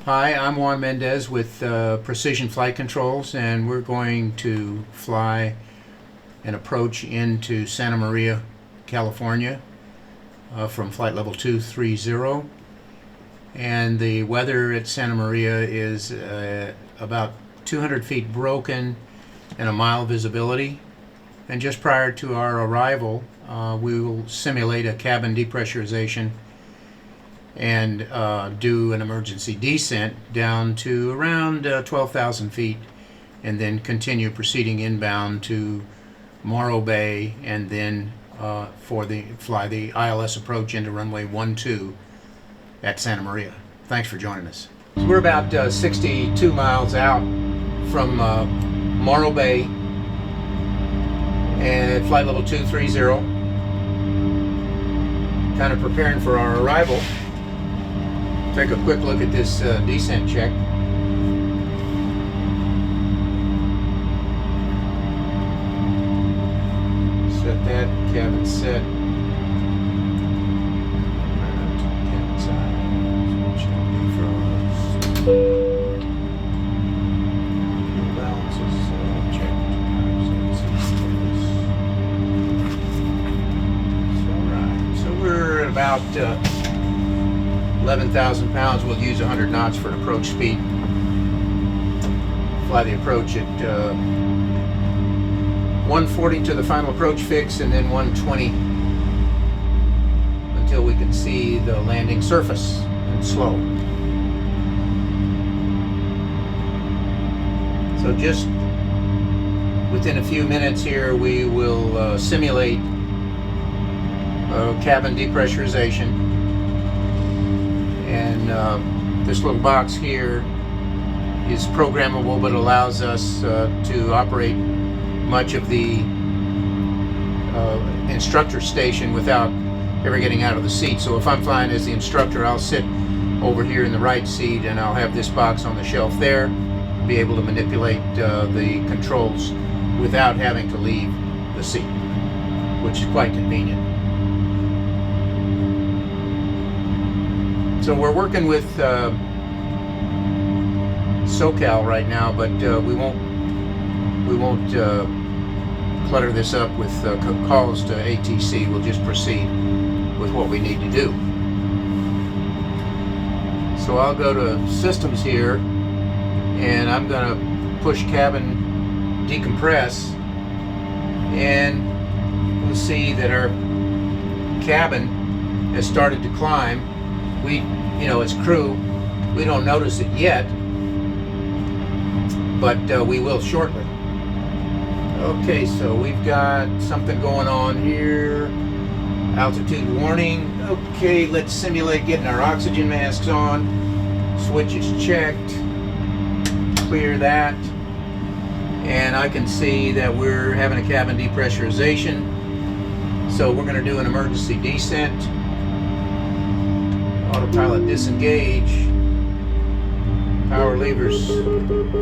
Hi, I'm Juan Mendez with Precision Flight Controls, and we're going to fly an approach into Santa Maria, California from flight level 230. And the weather at Santa Maria is about 200 feet broken and a mile visibility. And just prior to our arrival, we will simulate a cabin depressurization and do an emergency descent down to around 12,000 feet, and then continue proceeding inbound to Morrow Bay, and then fly the ILS approach into runway 12 at Santa Maria. Thanks for joining us. So we're about 62 miles out from Morrow Bay at flight level 230, kind of preparing for our arrival. Take a quick look at this descent check. Set that, cabin set. Cabin size, shall be froze. Balances checked. Alright, so we're at about 11,000 pounds. We'll use 100 knots for an approach speed. Fly the approach at 140 to the final approach fix, and then 120 until we can see the landing surface and slow. So just within a few minutes here, we will simulate cabin depressurization. And this little box here is programmable, but allows us to operate much of the instructor station without ever getting out of the seat. So if I'm flying as the instructor, I'll sit over here in the right seat, and I'll have this box on the shelf there, be able to manipulate the controls without having to leave the seat, which is quite convenient. So we're working with SoCal right now, but we won't clutter this up with calls to ATC. We'll just proceed with what we need to do. So I'll go to Systems here, and I'm going to push Cabin Decompress, and we'll see that our cabin has started to climb. We, as crew, we don't notice it yet, but we will shortly. Okay, so we've got something going on here. Altitude warning. Okay, let's simulate getting our oxygen masks on. Switch is checked. Clear that. And I can see that we're having a cabin depressurization. So we're going to do an emergency descent. Autopilot disengage. Power levers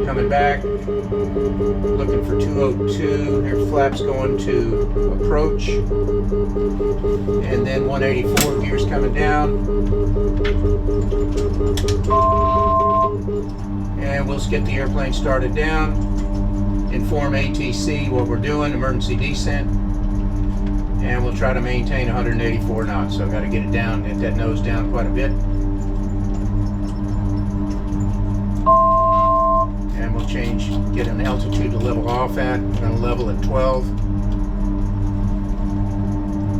coming back. Looking for 202. Air flaps going to approach. And then 184, gears coming down. And we'll get the airplane started down. Inform ATC what we're doing, emergency descent. And we'll try to maintain 184 knots. So I've got to get it down, get that nose down quite a bit. And we'll get an altitude to level off at. We're going to level at 12.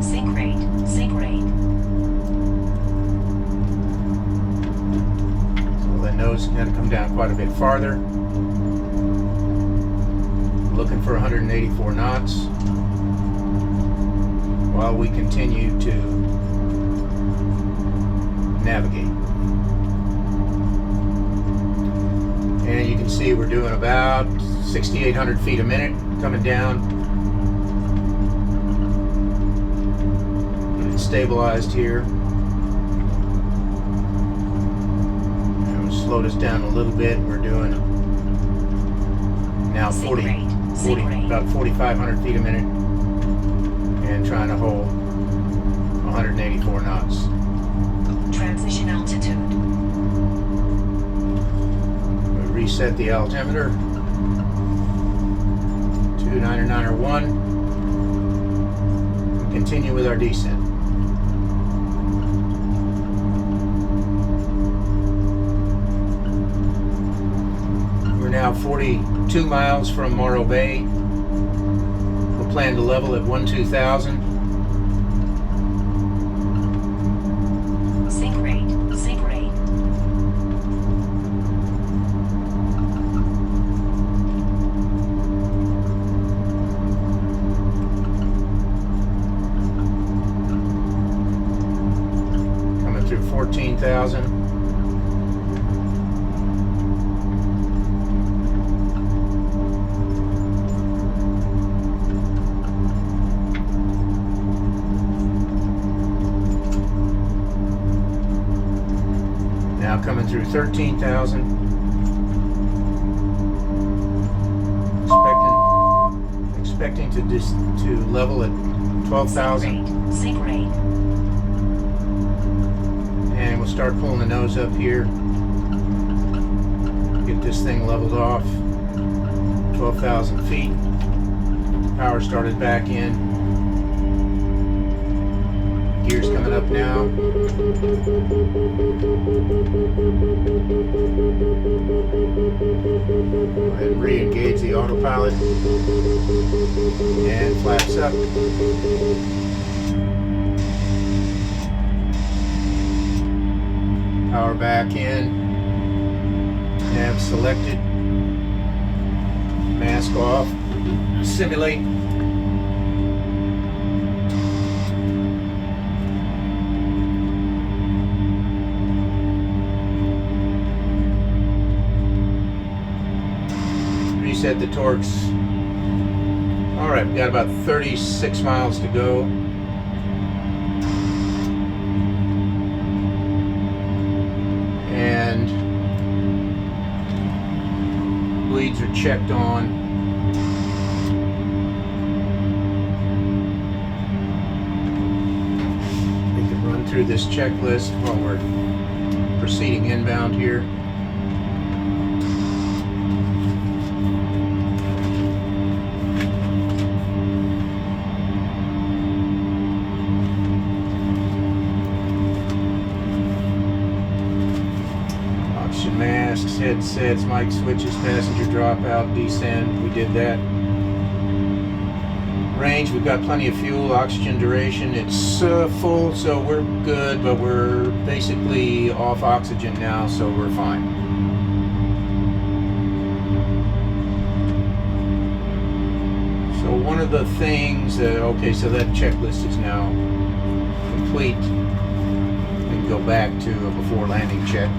Sync rate, sync rate. So that nose has got to come down quite a bit farther. Looking for 184 knots. While we continue to navigate. And you can see we're doing about 6,800 feet a minute coming down. Get it stabilized here. And we'll slow this down a little bit. We're doing now 40, about 4,500 feet a minute. And trying to hold 184 knots. Transition altitude. Reset the altimeter to 991. Continue with our descent. We're now 42 miles from Morrow Bay. We'll plan to level at 12,000. Sink rate. Sink rate. Coming through 14,000. Now coming through 13,000. Expecting to level at 12,000. Sink rate. And we'll start pulling the nose up here. Get this thing leveled off. 12,000 feet. Power started back in. Gears coming up now. Go ahead and re-engage the autopilot. And flaps up. Power back in. Nav selected. Mask off. Simulate. Reset the torques. Alright, we've got about 36 miles to go. And bleeds are checked on. We can run through this checklist while we're proceeding inbound here. Masks, headsets, mic switches, passenger dropout, descend. We did that. Range, we've got plenty of fuel. Oxygen duration, it's full, so we're good, but we're basically off oxygen now, so we're fine. So one of the things, okay, so that checklist is now complete. We can go back to a before landing check.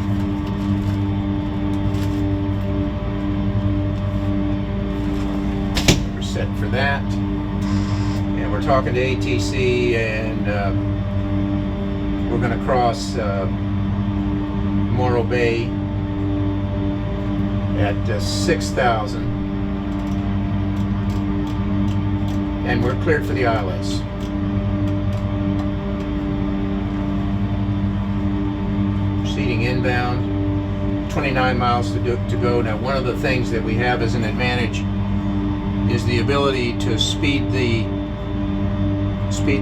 Set for that, and we're talking to ATC, and we're going to cross Morrow Bay at 6,000, and we're cleared for the ILS. Proceeding inbound, 29 miles to go. Now, one of the things that we have as an advantage is the ability to speed the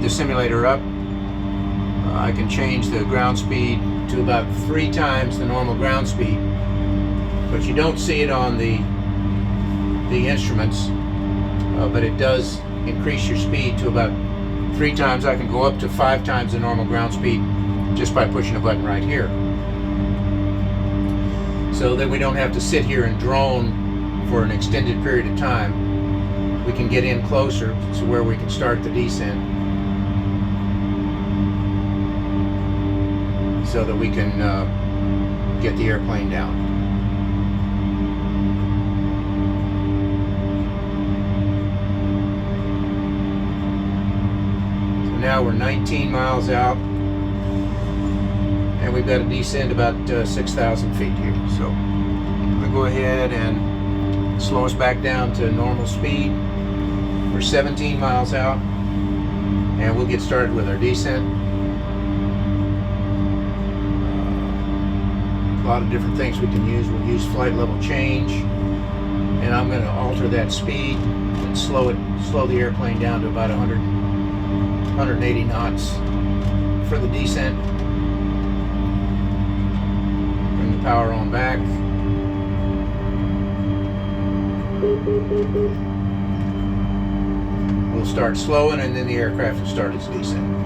simulator up. I can change the ground speed to about 3 times the normal ground speed, but you don't see it on the instruments, but it does increase your speed to about 3 times. I can go up to 5 times the normal ground speed just by pushing a button right here, so that we don't have to sit here and drone for an extended period of time. We can get in closer to where we can start the descent, so that we can get the airplane down. So now we're 19 miles out, and we've got to descend about 6,000 feet here. So I'm going to go ahead and slow us back down to normal speed. We're 17 miles out, and we'll get started with our descent. lot of different things we can use. We'll use flight level change, and I'm going to alter that speed and slow the airplane down to about 180 knots for the descent. Bring the power on back. We'll start slowing, and then the aircraft will start its descent.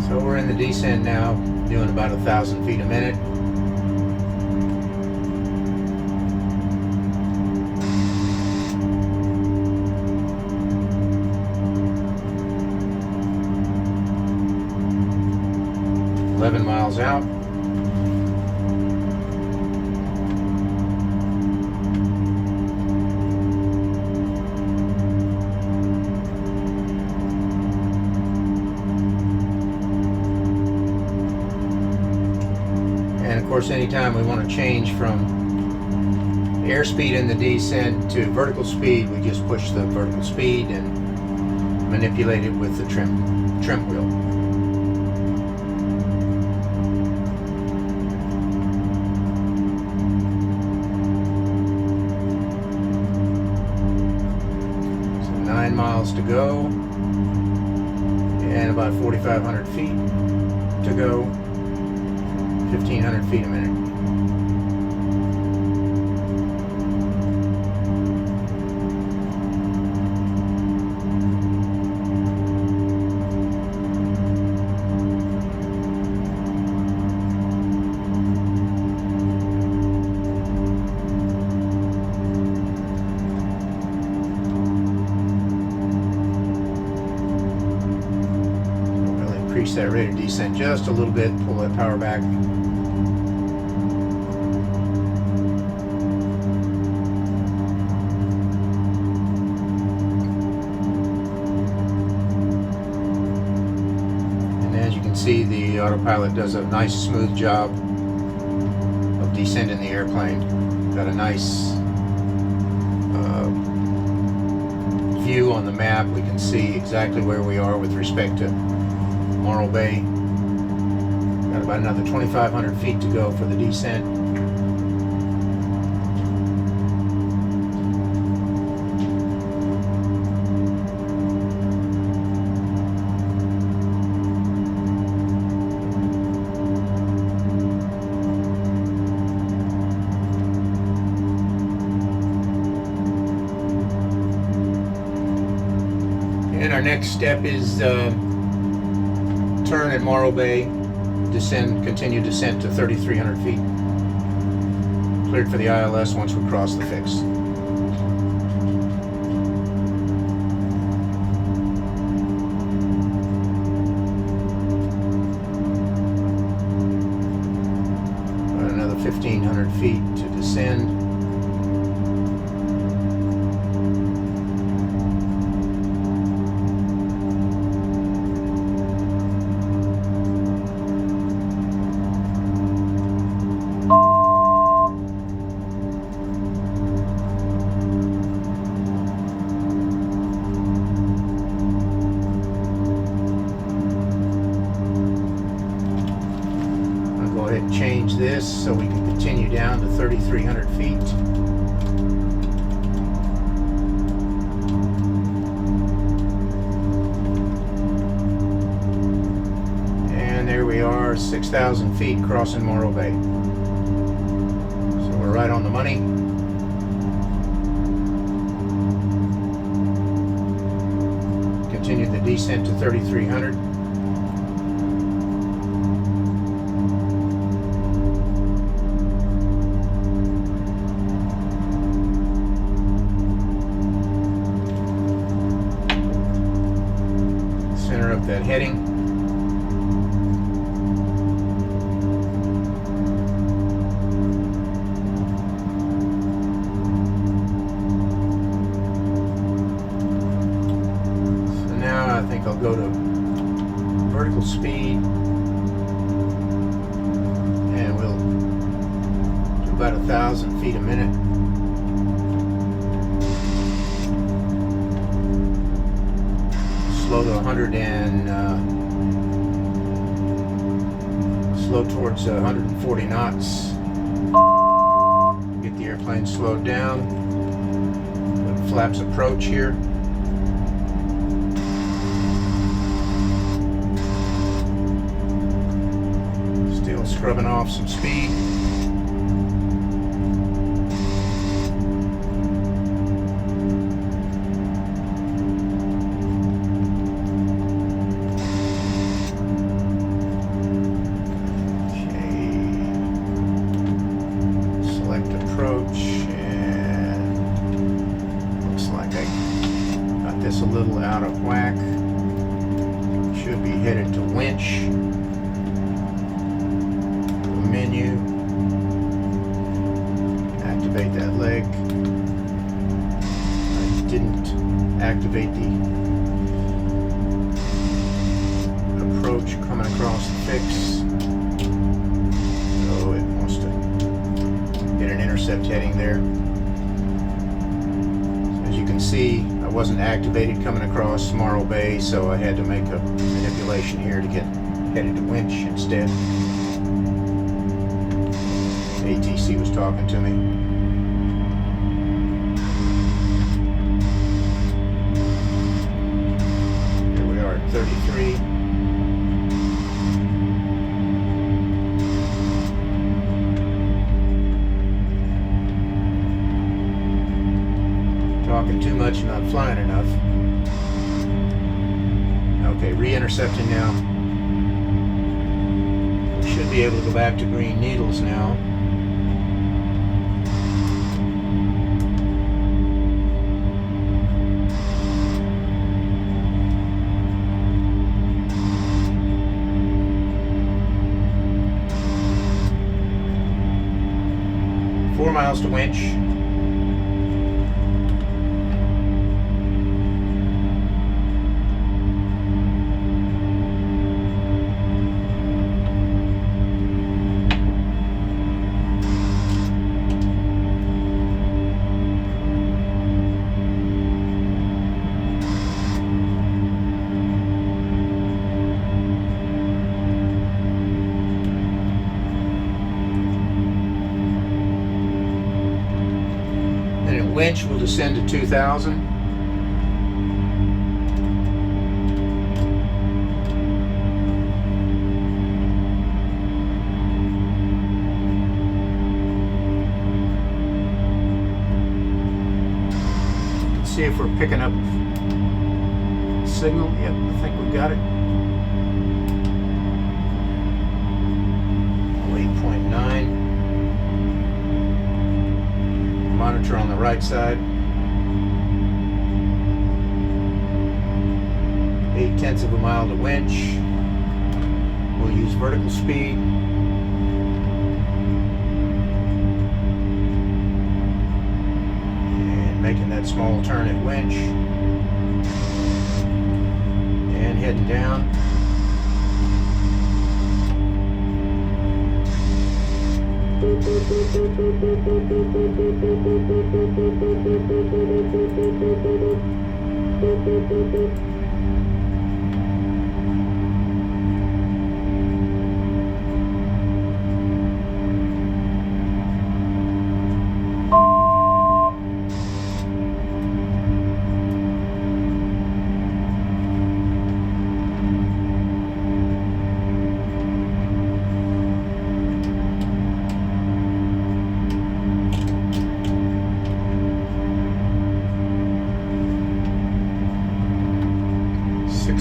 So we're in the descent now, doing about 1,000 feet a minute. $11 miles out. And of course, anytime we want to change from airspeed in the descent to vertical speed, we just push the vertical speed and manipulate it with the trim wheel. So 9 miles to go, and about 4,500 feet to go. 1,500 feet a minute. We'll increase that rate of descent just a little bit, pull that power back. See, the autopilot does a nice smooth job of descending the airplane. Got a nice view on the map. We can see exactly where we are with respect to Morrow Bay. Got about another 2,500 feet to go for the descent. And our next step is turn at Morrow Bay, continue descent to 3,300 feet. Cleared for the ILS once we cross the fix. About another 1,500 feet to descend. Change this so we can continue down to 3,300 feet. And there we are, 6,000 feet crossing Morrow Bay. So we're right on the money. Continue the descent to 3,300. center of that heading. So now I think I'll go to vertical speed, and we'll do about 1,000 feet a minute. Slow to 100 and slow towards 140 knots. Get the airplane slowed down. Let flaps approach here. Still scrubbing off some speed. A little out of whack. Should be headed to winch. The menu. Activate that leg. I didn't activate the approach coming across the fix. So it wants to get an intercept heading there. As you can see, I wasn't activated coming across Morrow Bay, so I had to make a manipulation here to get headed to winch instead. ATC was talking to me. Here we are at 33. Talking too much and not flying enough. Okay, re-intercepting now. We should be able to go back to green needles now. Four miles to winch. Winch will descend to 2,000. Let's see if we're picking up signal. Yep, I think we got it. 8.9. Monitor on the right side. 0.8 of a mile to winch. We'll use vertical speed. And making that small turn at winch. And heading down.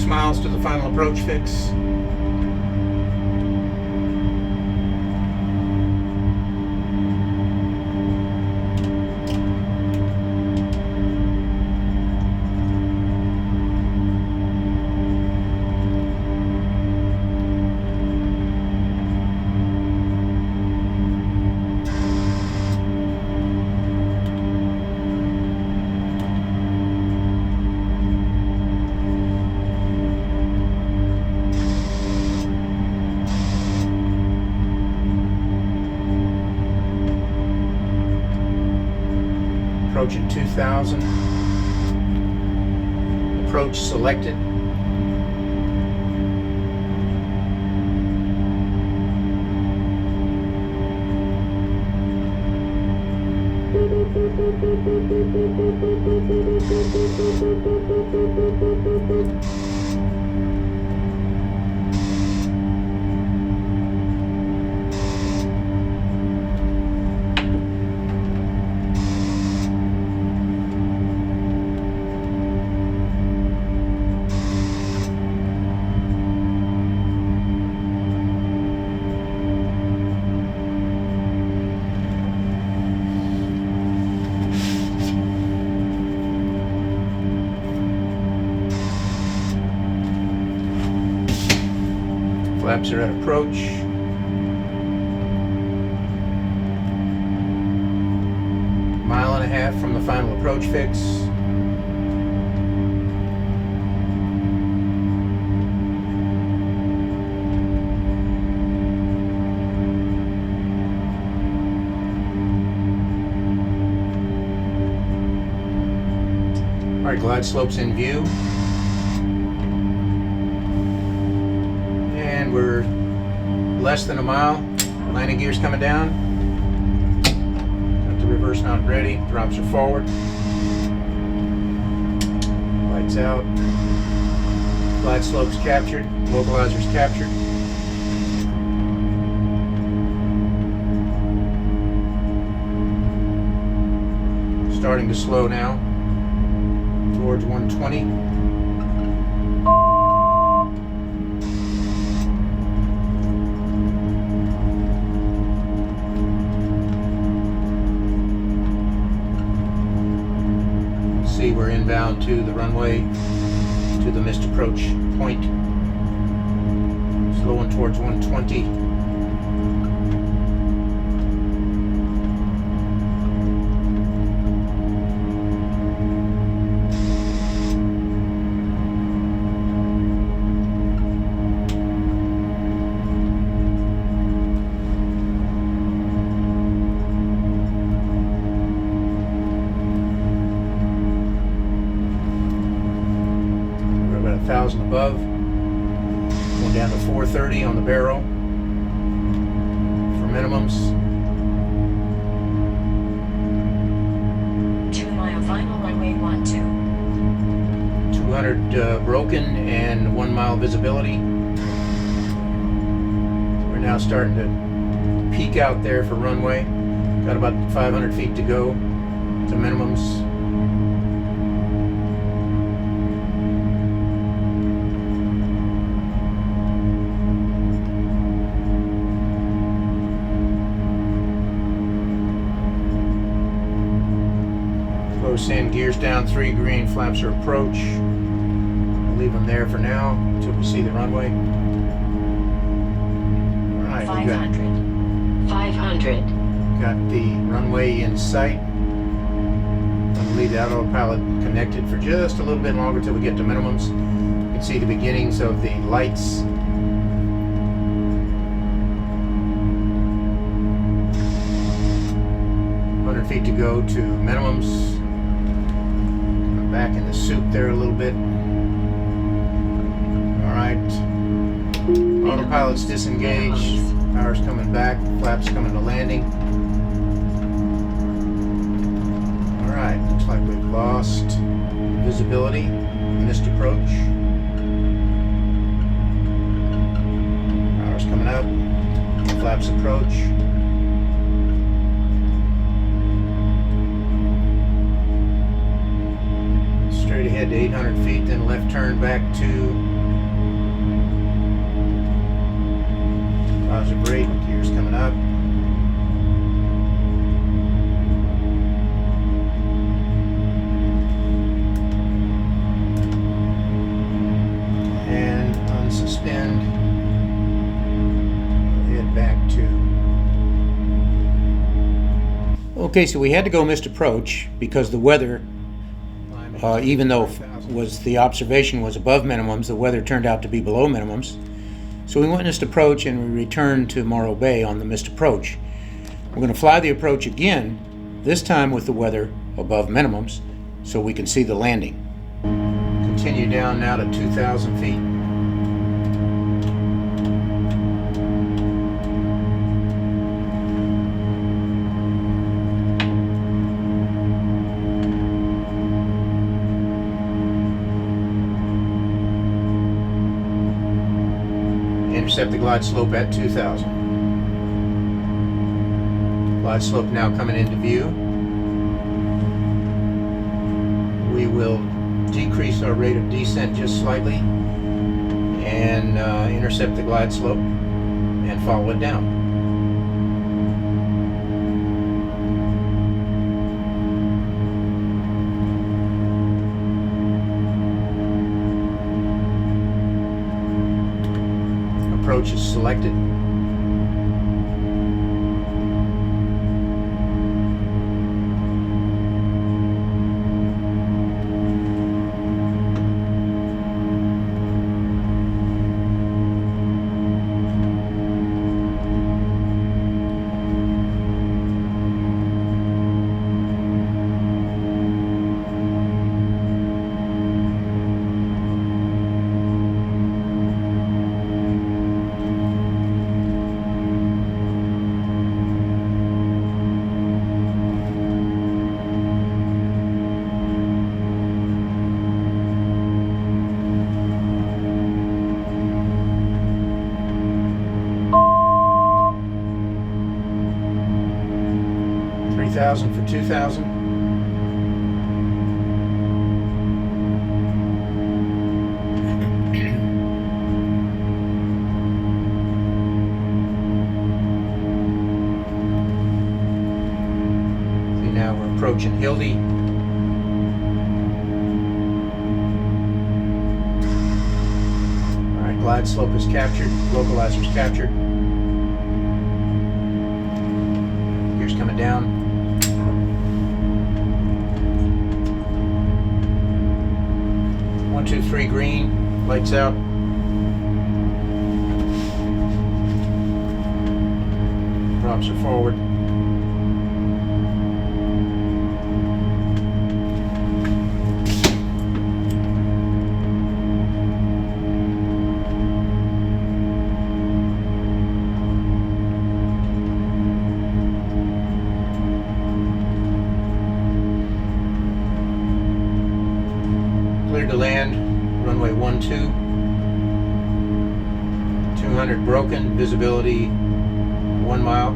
Miles to the final approach fix. approaching 2000. Approach selected. Flaps are at approach. Mile and a half from the final approach fix. All right, glide slopes in view. And we're less than a mile. Landing gear's coming down. Got the reverse knot ready. Drops are forward. Lights out. Glide slopes captured. Localizers captured. Starting to slow now towards 120. See, we're inbound to the runway, to the missed approach point. Slowing towards 120. We're about 1,000 above. Going down to 430 on the barrel for minimums. 2 mile final runway 12. 200 broken and 1 mile visibility. We're now starting to peak out there for runway. Got about 500 feet to go to minimums. Close in, gears down, 3 green, flaps are approach. We'll leave them there for now until we see the runway. All right, we 500. got the runway in sight. I'm going to leave the autopilot connected for just a little bit longer till we get to minimums. You can see the beginnings of the lights. Feet to go to minimums. Back in the soup there a little bit. All right. Autopilot's disengaged. Power's coming back. Flaps coming to landing. All right. Looks like we've lost visibility. Missed approach. Power's coming up. Flaps approach. Straight ahead to 800 feet, then left turn back to positive brake, gears coming up. And unsuspend. Head back to. Okay, so we had to go missed approach because the weather. Even though the observation was above minimums, the weather turned out to be below minimums. So we went missed approach and we returned to Morrow Bay on the missed approach. We're going to fly the approach again, this time with the weather above minimums so we can see the landing. Continue down now to 2,000 feet. Intercept the glide slope at 2,000. Glide slope now coming into view. We will decrease our rate of descent just slightly and intercept the glide slope and follow it down. Approach is selected. For 2,000. See, now we're approaching Hildy. All right, glide slope is captured, localizer is captured. Gears coming down. 1, 2, 3 green, lights out. Props are forward. Cleared to land, runway 12. 200 broken, visibility 1 mile.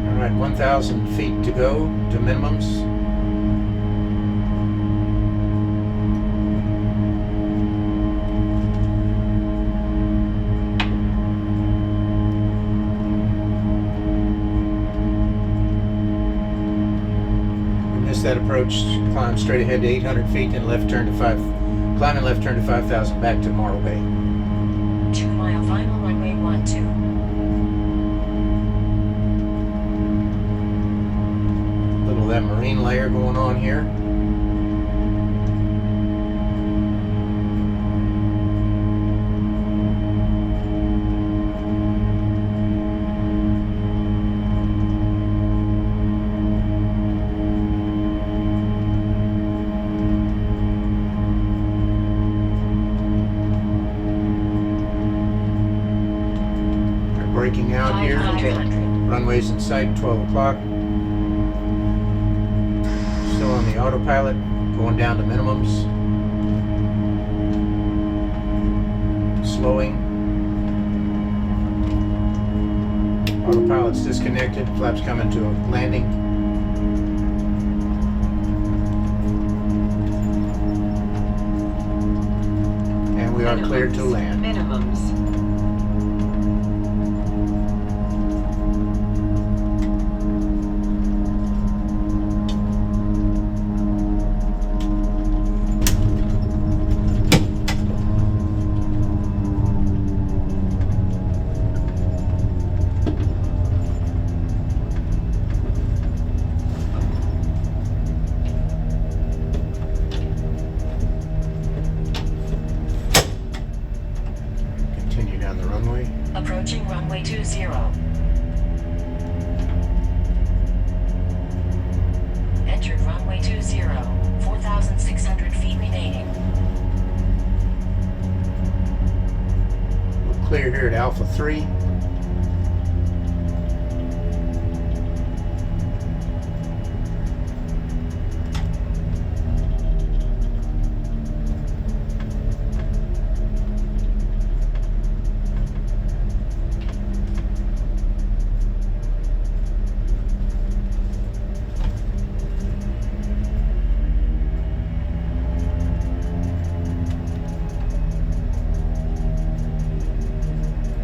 All right, 1,000 feet to go to minimums. That approach, climb straight ahead to 800 feet and left turn to 5,000 back to Morrow Bay. 2 mile final runway 12. Little of that marine layer going on here. Breaking out here. 500. Runways in sight, 12 o'clock. Still on the autopilot. Going down to minimums. Slowing. Autopilot's disconnected. Flaps coming to a landing. And we are cleared to land. Minimums. Continue down the runway. Approaching runway 20. Entered runway 20. 4,600 feet remaining. We'll clear here at Alpha 3.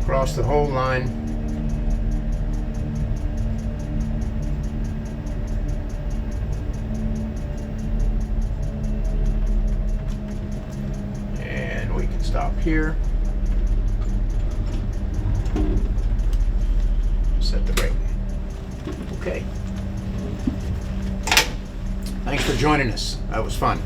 Across the whole line. And we can stop here. Set the brake. Okay. Thanks for joining us. That was fun.